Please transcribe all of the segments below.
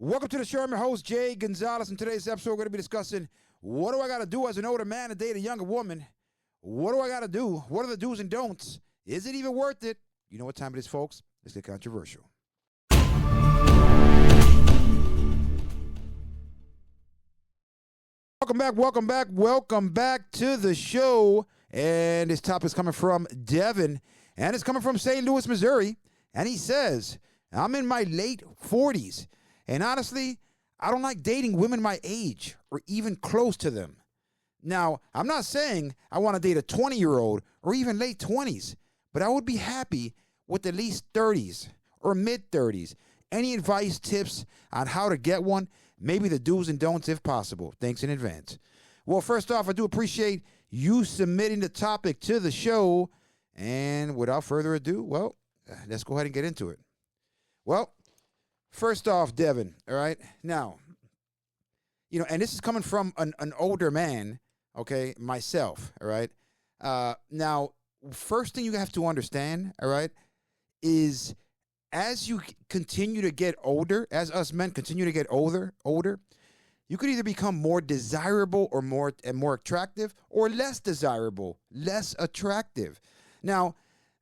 Welcome to the show. I'm your host, Jay Gonzalez. In today's episode, we're going to be discussing what do I got to do as an older man to date a younger woman? What do I got to do? What are the do's and don'ts? Is it even worth it? You know what time it is, folks. Let's get controversial. Welcome back to the show. And this topic is coming from Devin, and it's coming from St. Louis, Missouri. And he says, I'm in my late 40s. And honestly, I don't like dating women my age or even close to them. Now, I'm not saying I want to date a 20-year-old or even late 20s, but I would be happy with at least 30s or mid-30s. Any advice, tips on how to get one? Maybe the do's and don'ts if possible. Thanks in advance. Well, first off, I do appreciate you submitting the topic to the show. And without further ado, well, let's go ahead and get into it. Well, first off, Devin, all right? Now, and this is coming from an older man, okay, myself, all right? Now, first thing you have to understand, all right, is as you continue to get older, as us men continue to get older, you could either become more desirable or more attractive, or less desirable, less attractive. Now,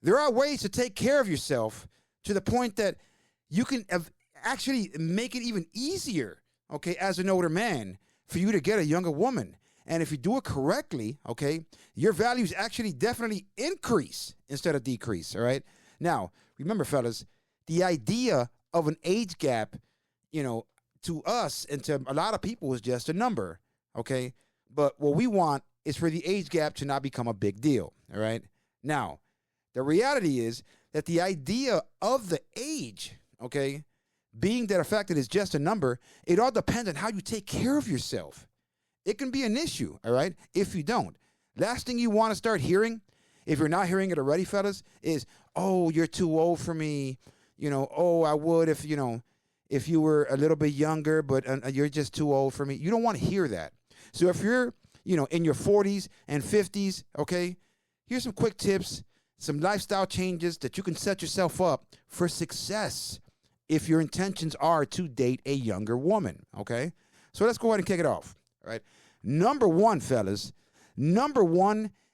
there are ways to take care of yourself to the point that you can actually make it even easier, okay, as an older man for you to get a younger woman. And if you do it correctly, okay, your values actually definitely increase instead of decrease, all right? Now, remember, fellas, the idea of an age gap, to us and to a lot of people is just a number, okay? But what we want is for the age gap to not become a big deal, all right? Now, the reality is that the idea of the age, okay, being that a fact that it's just a number, it all depends on how you take care of yourself. It can be an issue, all right, if you don't. Last thing you want to start hearing, if you're not hearing it already, fellas, is, oh, you're too old for me. Oh, I would if you were a little bit younger, but you're just too old for me. You don't want to hear that. So if you're, in your 40s and 50s, okay, here's some quick tips, some lifestyle changes that you can set yourself up for success if your intentions are to date a younger woman, okay? So let's go ahead and kick it off, all right? Number one, fellas, and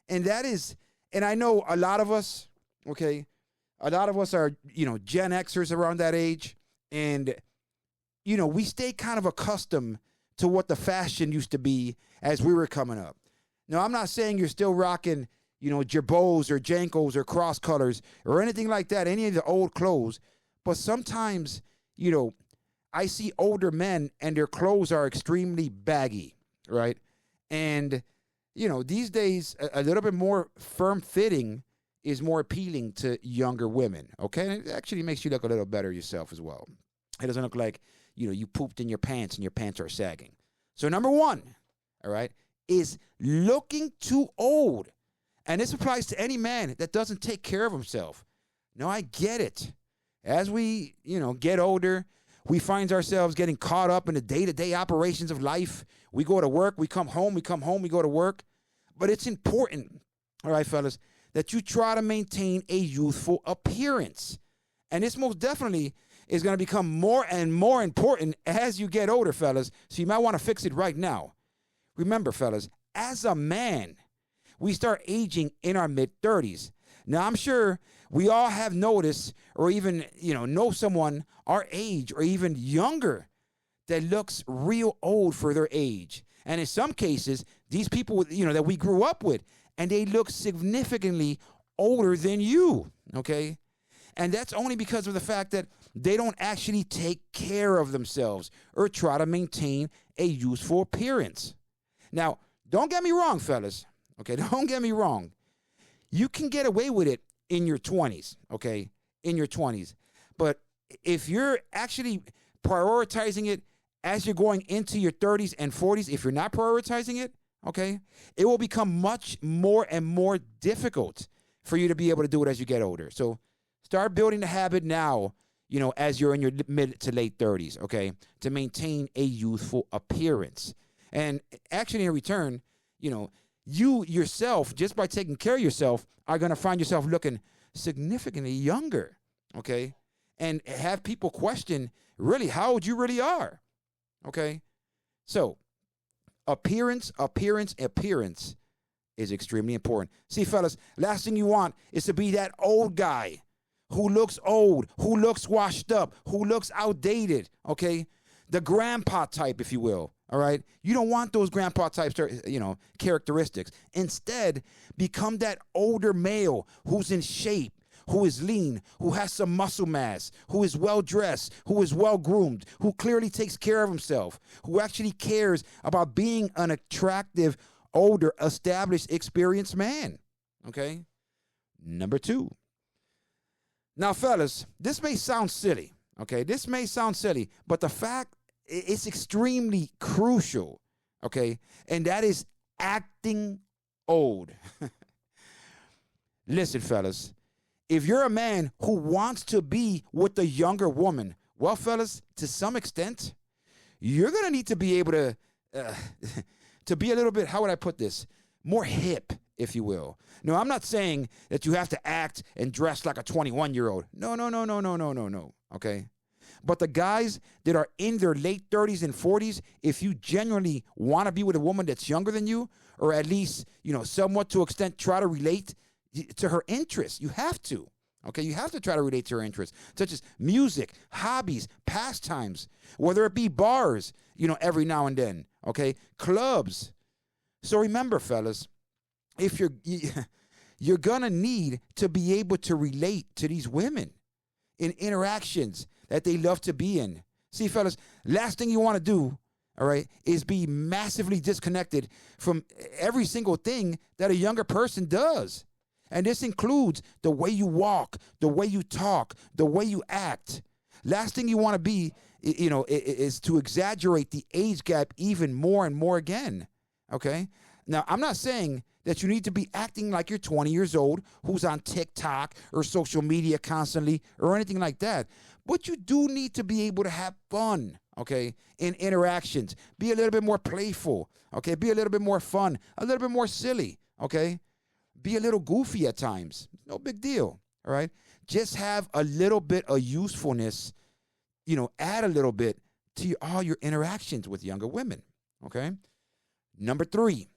that is, and I know a lot of us, okay, a lot of us are, Gen Xers around that age, and, we stay kind of accustomed to what the fashion used to be as we were coming up. Now, I'm not saying you're still rocking, Jabos or Jankos or cross colors or anything like that, any of the old clothes, but sometimes, I see older men and their clothes are extremely baggy, right? And, these days, a little bit more firm-fitting is more appealing to younger women, okay? And it actually makes you look a little better yourself as well. It doesn't look like, you pooped in your pants and your pants are sagging. So number one, all right, is looking too old. And this applies to any man that doesn't take care of himself. No, I get it. As we, get older, we find ourselves getting caught up in the day-to-day operations of life. We go to work, we come home, we go to work. But it's important, all right, fellas, that you try to maintain a youthful appearance. And this most definitely is going to become more and more important as you get older, fellas. So you might want to fix it right now. Remember, fellas, as a man, we start aging in our mid-30s. Now, I'm sure we all have noticed or even, know someone our age or even younger that looks real old for their age. And in some cases, these people, that we grew up with, and they look significantly older than you, okay? And that's only because of the fact that they don't actually take care of themselves or try to maintain a youthful appearance. Now, don't get me wrong, fellas, okay? Don't get me wrong. You can get away with it in your 20s, okay? In your 20s. But if you're actually prioritizing it as you're going into your 30s and 40s, if you're not prioritizing it, okay, it will become much more and more difficult for you to be able to do it as you get older. So start building the habit now, as you're in your mid to late 30s, okay, to maintain a youthful appearance. And actually, in return, you yourself, just by taking care of yourself, are going to find yourself looking significantly younger, okay? and have people question really how old you really are. Okay? So, appearance is extremely important. See, fellas, last thing you want is to be that old guy who looks old, who looks washed up, who looks outdated, okay? The grandpa type, if you will, all right? You don't want those grandpa type, characteristics. Instead, become that older male who's in shape, who is lean, who has some muscle mass, who is well-dressed, who is well-groomed, who clearly takes care of himself, who actually cares about being an attractive, older, established, experienced man, okay? Number 2. Now, fellas, this may sound silly, okay? This may sound silly, but the fact, it's extremely crucial, okay? And that is acting old. Listen, fellas, if you're a man who wants to be with a younger woman, well, fellas, to some extent, you're going to need to be able to, to be a little bit, how would I put this, more hip, if you will. No, I'm not saying that you have to act and dress like a 21-year-old. No, okay? But the guys that are in their late 30s and 40s, if you genuinely want to be with a woman that's younger than you, or at least, somewhat to an extent try to relate to her interests, you have to. Okay, you have to try to relate to her interests, such as music, hobbies, pastimes, whether it be bars, every now and then, okay, clubs. So remember, fellas, if you're gonna need to be able to relate to these women in interactions that they love to be in. See, fellas, last thing you want to do, all right, is be massively disconnected from every single thing that a younger person does. And this includes the way you walk, the way you talk, the way you act. Last thing you want to be, is to exaggerate the age gap even more and more again, okay? Now, I'm not saying that you need to be acting like you're 20 years old, who's on TikTok or social media constantly or anything like that. But you do need to be able to have fun, okay, in interactions. Be a little bit more playful, okay? Be a little bit more fun, a little bit more silly, okay? Be a little goofy at times. No big deal, all right? Just have a little bit of usefulness, add a little bit to all your interactions with younger women, okay? Number 3.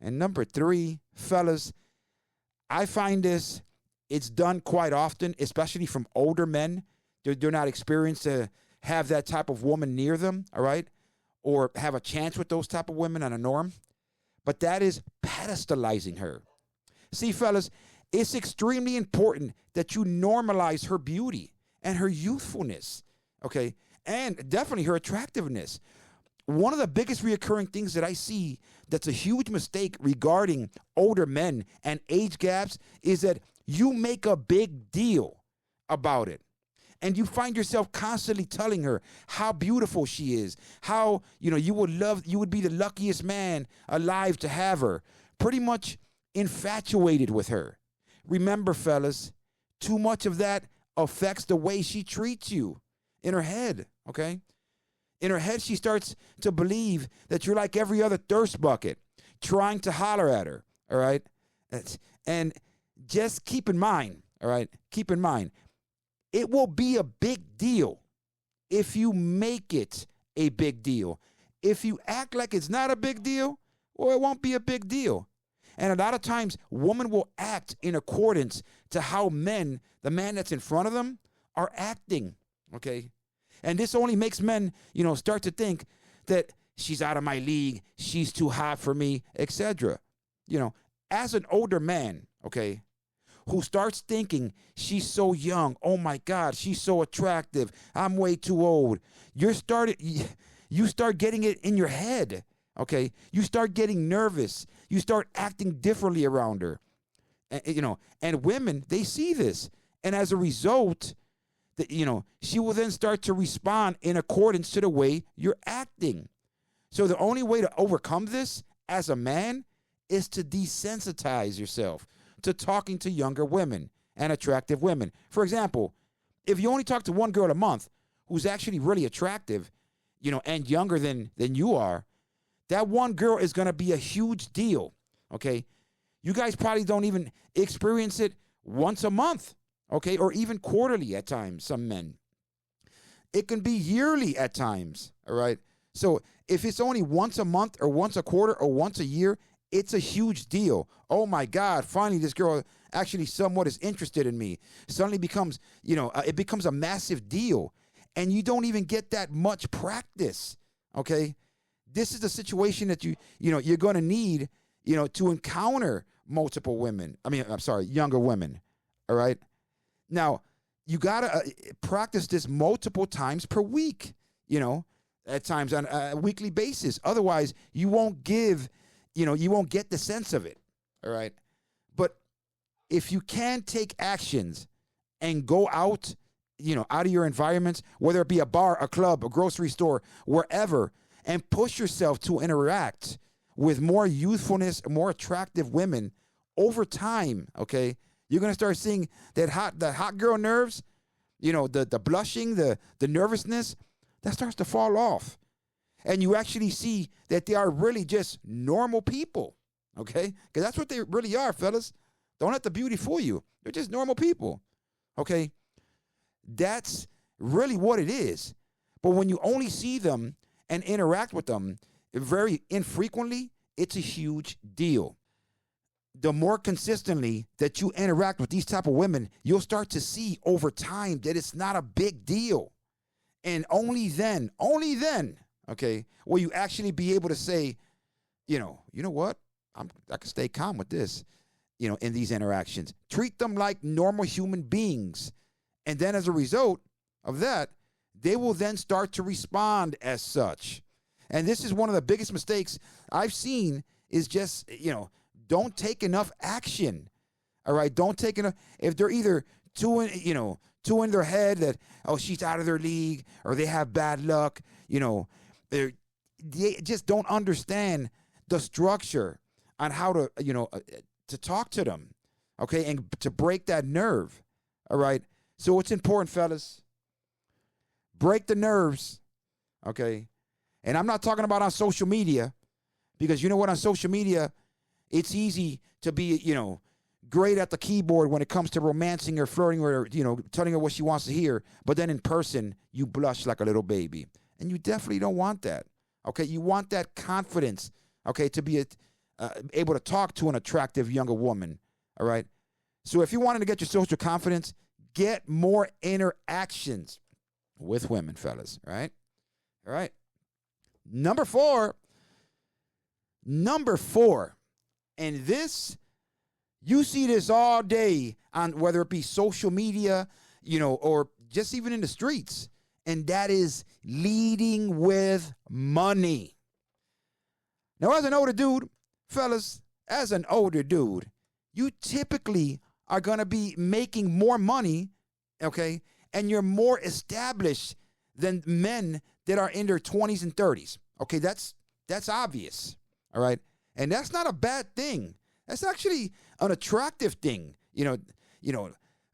And number 3, fellas, I find it's done quite often, especially from older men. They're not experienced to have that type of woman near them, all right? Or have a chance with those type of women on a norm. But that is pedestalizing her. See, fellas, it's extremely important that you normalize her beauty and her youthfulness, okay? And definitely her attractiveness. One of the biggest reoccurring things that I see that's a huge mistake regarding older men and age gaps is that you make a big deal about it. And you find yourself constantly telling her how beautiful she is, how, you would be the luckiest man alive to have her, pretty much infatuated with her. Remember, fellas, too much of that affects the way she treats you in her head, okay? In her head, she starts to believe that you're like every other thirst bucket, trying to holler at her, all right? And just keep in mind, all right? Keep in mind, it will be a big deal if you make it a big deal. If you act like it's not a big deal, well, it won't be a big deal. And a lot of times, women will act in accordance to how the man that's in front of them, are acting, okay? And this only makes men, start to think that she's out of my league, she's too hot for me, etc. As an older man, okay, who starts thinking she's so young, oh my God, she's so attractive, I'm way too old. You start getting it in your head, okay? You start getting nervous. You start acting differently around her. And women, they see this. And as a result, she will then start to respond in accordance to the way you're acting. So the only way to overcome this as a man is to desensitize yourself to talking to younger women and attractive women. For example, if you only talk to one girl a month who's actually really attractive, and younger than you are, that one girl is going to be a huge deal, okay? You guys probably don't even experience it once a month, okay, or even quarterly at times, some men. It can be yearly at times, all right? So if it's only once a month or once a quarter or once a year, it's a huge deal. Oh my God, finally this girl actually somewhat is interested in me. Suddenly becomes, it becomes a massive deal. And you don't even get that much practice, okay? This is the situation that you're going to need, to encounter multiple women. Younger women, all right? Now, you got to practice this multiple times per week, at times on a weekly basis. Otherwise, you won't get the sense of it, all right? But if you can take actions and go out, out of your environments, whether it be a bar, a club, a grocery store, wherever, and push yourself to interact with more youthfulness, more attractive women over time, okay? You're going to start seeing the hot girl nerves, the blushing, the nervousness, that starts to fall off. And you actually see that they are really just normal people, okay? Because that's what they really are, fellas. Don't let the beauty fool you. They're just normal people, okay? That's really what it is. But when you only see them and interact with them very infrequently, it's a huge deal. The more consistently that you interact with these type of women, you'll start to see over time that it's not a big deal. And only then, okay, will you actually be able to say, you know what? I can stay calm with this, in these interactions. Treat them like normal human beings. And then as a result of that, they will then start to respond as such. And this is one of the biggest mistakes I've seen is just, don't take enough action. All right. Don't take enough. If they're either too in their head that, oh, she's out of their league, or they have bad luck, they just don't understand the structure on how to, to talk to them. Okay. And to break that nerve. All right. So it's important, fellas. Break the nerves. Okay. And I'm not talking about on social media, because you know what, on social media, it's easy to be, great at the keyboard when it comes to romancing or flirting or, telling her what she wants to hear. But then in person, you blush like a little baby. And you definitely don't want that. Okay. You want that confidence, okay, to be able to talk to an attractive younger woman. All right. So if you wanted to get your social confidence, get more interactions with women, fellas. All right. All right. Number four, and this, you see this all day on whether it be social media, or just even in the streets, and that is leading with money. Now, as an older dude, fellas, you typically are going to be making more money, okay, and you're more established than men that are in their 20s and 30s. Okay, that's obvious, all right? And that's not a bad thing. That's actually an attractive thing.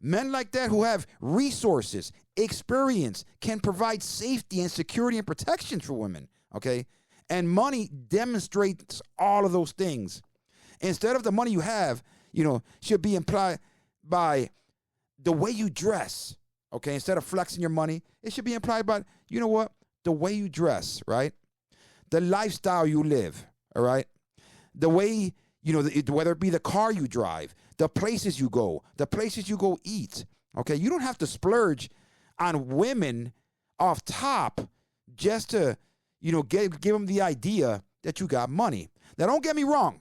Men like that who have resources, experience, can provide safety and security and protection for women, okay? And money demonstrates all of those things. Instead of the money you have, should be implied by the way you dress, okay? Instead of flexing your money, it should be implied by, the way you dress, right? The lifestyle you live, all right? The way, whether it be the car you drive, the places you go eat, okay? You don't have to splurge on women off top just to, give them the idea that you got money. Now, don't get me wrong.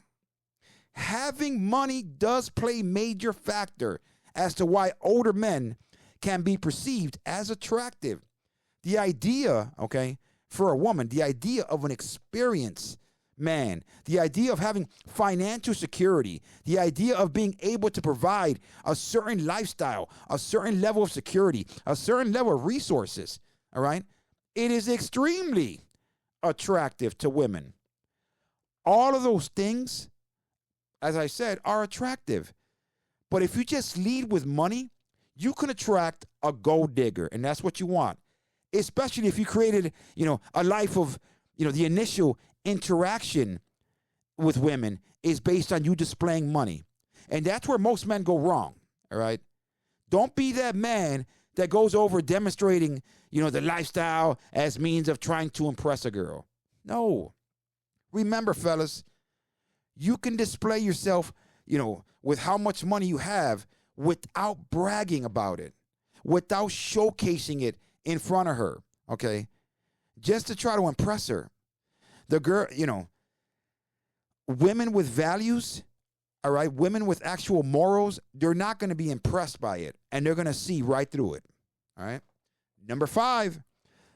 Having money does play a major factor as to why older men can be perceived as attractive. The idea, okay, for a woman, the idea of an experienced man, the idea of having financial security, the idea of being able to provide a certain lifestyle, a certain level of security, a certain level of resources, all right, it is extremely attractive to women. All of those things, as I said, are attractive. But if you just lead with money, you can attract a gold digger, and that's what you want. Especially if you created, a life of, the initial interaction with women is based on you displaying money. And that's where most men go wrong, all right? Don't be that man that goes over demonstrating, the lifestyle as means of trying to impress a girl. No. Remember, fellas, you can display yourself, with how much money you have without bragging about it, without showcasing it in front of her, okay? Just to try to impress her. The girl, women with values, all right, women with actual morals, they're not going to be impressed by it, and they're going to see right through it, all right? Number five,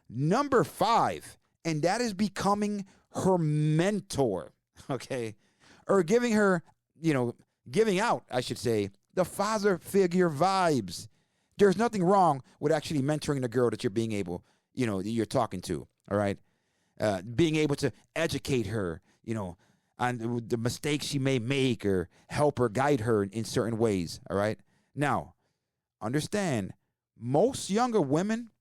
and that is becoming her mentor, okay? Or giving her, giving out, I should say, the father figure vibes. There's nothing wrong with actually mentoring the girl that you're being able, you're talking to, all right? Being able to educate her, on the mistakes she may make or help her, guide her in certain ways, all right? Now, understand, most younger women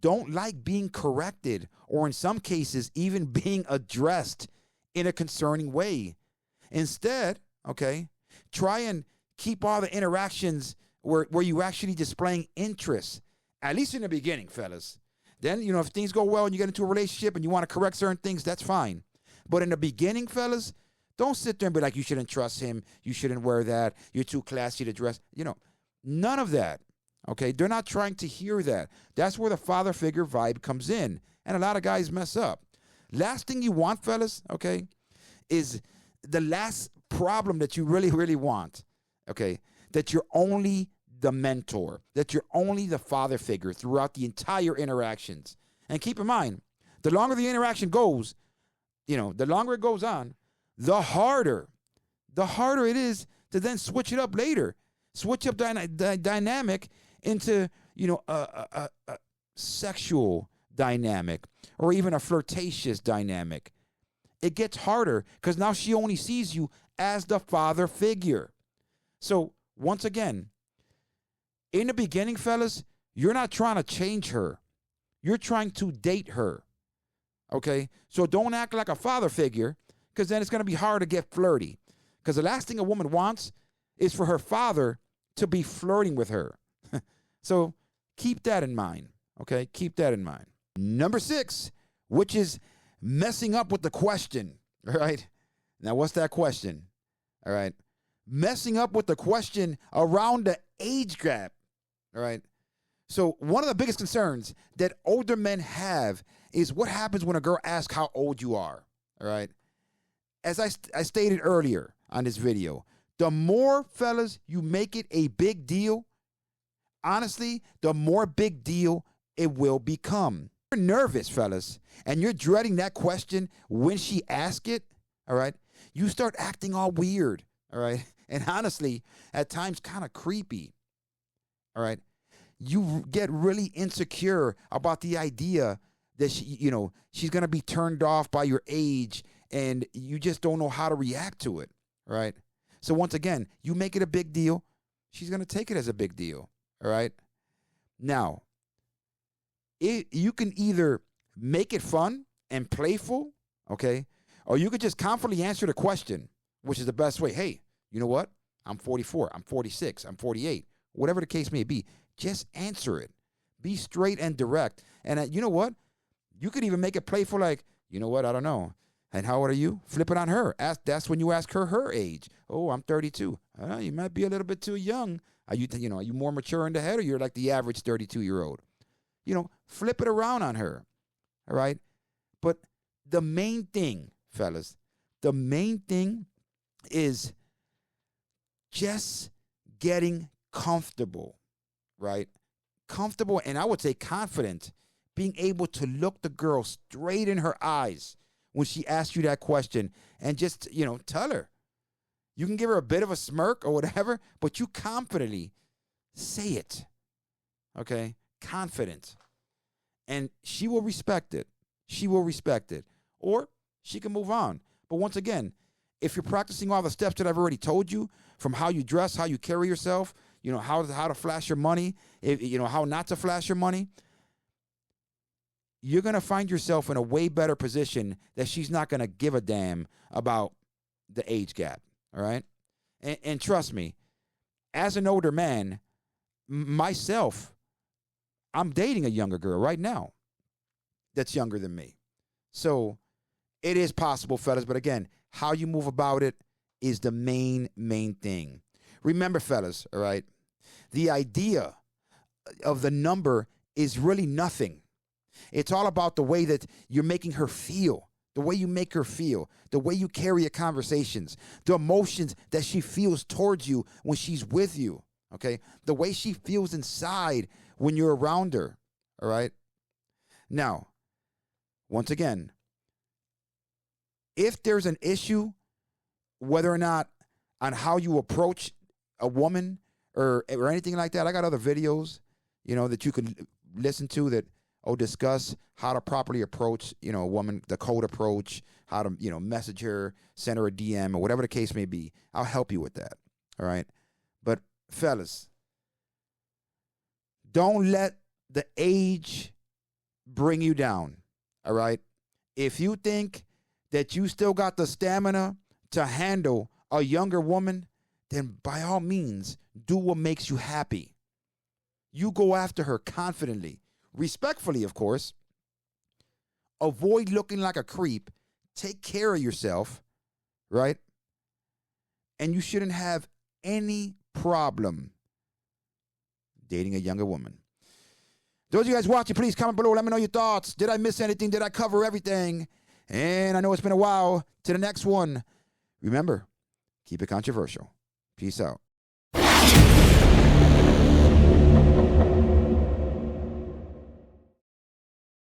don't like being corrected or in some cases even being addressed in a concerning way. Instead, okay, try and keep all the interactions where you actually displaying interest, at least in the beginning, fellas. Then, if things go well and you get into a relationship and you want to correct certain things, that's fine. But in the beginning, fellas, don't sit there and be like, you shouldn't trust him, you shouldn't wear that, you're too classy to dress. None of that, okay? They're not trying to hear that. That's where the father figure vibe comes in, and a lot of guys mess up. Last thing you want, fellas, okay, is the last problem that you really, really want, okay, that you're only the mentor, that you're only the father figure throughout the entire interactions. And keep in mind, the longer the interaction goes, the longer it goes on, the harder it is to then switch it up later. Switch up the dynamic into, a sexual dynamic or even a flirtatious dynamic. It gets harder because now she only sees you as the father figure. So once again, in the beginning, fellas, you're not trying to change her. You're trying to date her. Okay? So don't act like a father figure, because then it's going to be hard to get flirty. Because the last thing a woman wants is for her father to be flirting with her. So keep that in mind. Okay? Keep that in mind. Number 6, which is messing up with the question. All right? Now, what's that question? All right? Messing up with the question around the age gap. All right? So one of the biggest concerns that older men have is what happens when a girl asks how old you are. All right? As I stated earlier on this video, the more, fellas, you make it a big deal, honestly, the more big deal it will become. You're nervous, fellas, and you're dreading that question when she asks it, all right? You start acting all weird, all right? And honestly, at times kind of creepy, all right? You get really insecure about the idea that she's going to be turned off by your age, and you just don't know how to react to it, right? So once again, you make it a big deal, she's going to take it as a big deal, all right? Now, you can either make it fun and playful, okay? Or you could just confidently answer the question, which is the best way. Hey, you know what? I'm 44, I'm 46, I'm 48, whatever the case may be. Just answer it. Be straight and direct. And you know what? You could even make it playful, like, you know what? I don't know. And how old are you? Flip it on her. That's when you ask her age. Oh, I'm 32. You might be a little bit too young. Are you more mature in the head, or you're like the average 32-year-old? Flip it around on her. All right? But the main thing, fellas, the main thing is just getting comfortable, right? Comfortable, and I would say confident, being able to look the girl straight in her eyes when she asks you that question and just, tell her. You can give her a bit of a smirk or whatever, but you confidently say it, okay? Confident. And she will respect it. She will respect it. Or she can move on. But once again, if you're practicing all the steps that I've already told you, from how you dress, how you carry yourself, how to flash your money, how not to flash your money, you're going to find yourself in a way better position that she's not going to give a damn about the age gap, all right? And trust me, as an older man, myself, I'm dating a younger girl right now that's younger than me. So it is possible, fellas. But again, how you move about it is the main thing. Remember, fellas, all right, the idea of the number is really nothing. It's all about the way that you're making her feel, the way you make her feel, the way you carry your conversations, the emotions that she feels towards you when she's with you, okay? The way she feels inside when you're around her, all right? Now, once again, if there's an issue, whether or not on how you approach a woman or anything like that, I got other videos, that you can listen to that discuss how to properly approach, a woman, the code approach, how to, message her, send her a DM, or whatever the case may be. I'll help you with that, all right? But, fellas, don't let the age bring you down, all right? If you think that you still got the stamina to handle a younger woman, then by all means, do what makes you happy. You go after her confidently, respectfully, of course. Avoid looking like a creep. Take care of yourself, right? And you shouldn't have any problem dating a younger woman. Those of you guys watching, please comment below. Let me know your thoughts. Did I miss anything? Did I cover everything? And I know it's been a while. To the next one. Remember, keep it controversial. Peace out.